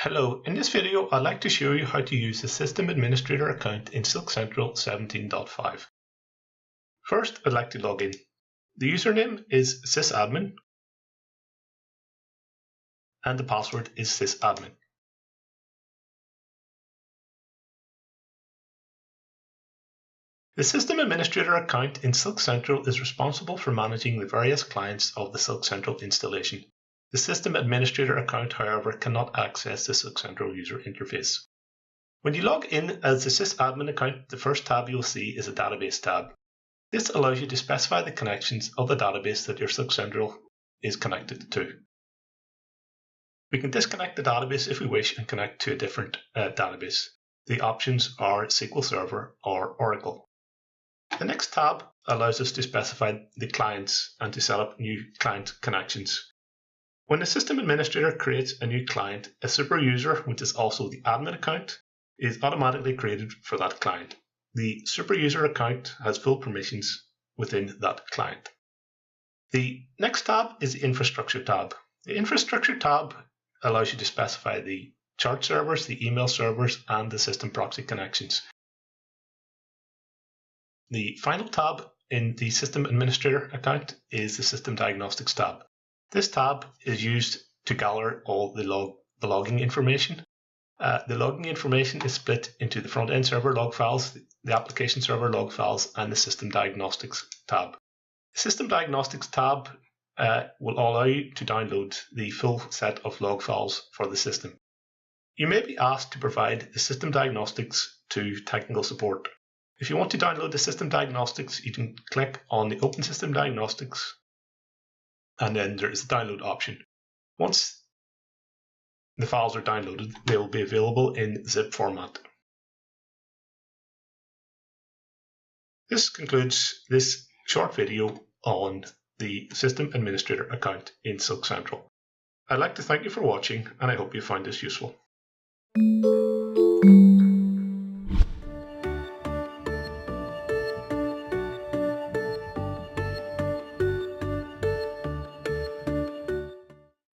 Hello, in this video I'd like to show you how to use the System Administrator account in Silk Central 17.5. First, I'd like to log in. The username is sysadmin and the password is sysadmin. The System Administrator account in Silk Central is responsible for managing the various clients of the Silk Central installation. The System Administrator account, however, cannot access the Silk Central user interface. When you log in as the sysadmin account, the first tab you'll see is a database tab. This allows you to specify the connections of the database that your Silk Central is connected to. We can disconnect the database if we wish and connect to a different database. The options are SQL Server or Oracle. The next tab allows us to specify the clients and to set up new client connections. When the System Administrator creates a new client, a super user, which is also the admin account, is automatically created for that client. The super user account has full permissions within that client. The next tab is the Infrastructure tab. The Infrastructure tab allows you to specify the chart servers, the email servers, and the system proxy connections. The final tab in the System Administrator account is the System Diagnostics tab. This tab is used to gather all the logging information. The logging information is split into the front-end server log files, the application server log files, and the System Diagnostics tab. The System Diagnostics tab will allow you to download the full set of log files for the system. You may be asked to provide the System Diagnostics to technical support. If you want to download the System Diagnostics, you can click on the Open System Diagnostics, and then there is a download option. Once the files are downloaded, they will be available in zip format. This concludes this short video on the System Administrator account in Silk Central. I'd like to thank you for watching, and I hope you found this useful.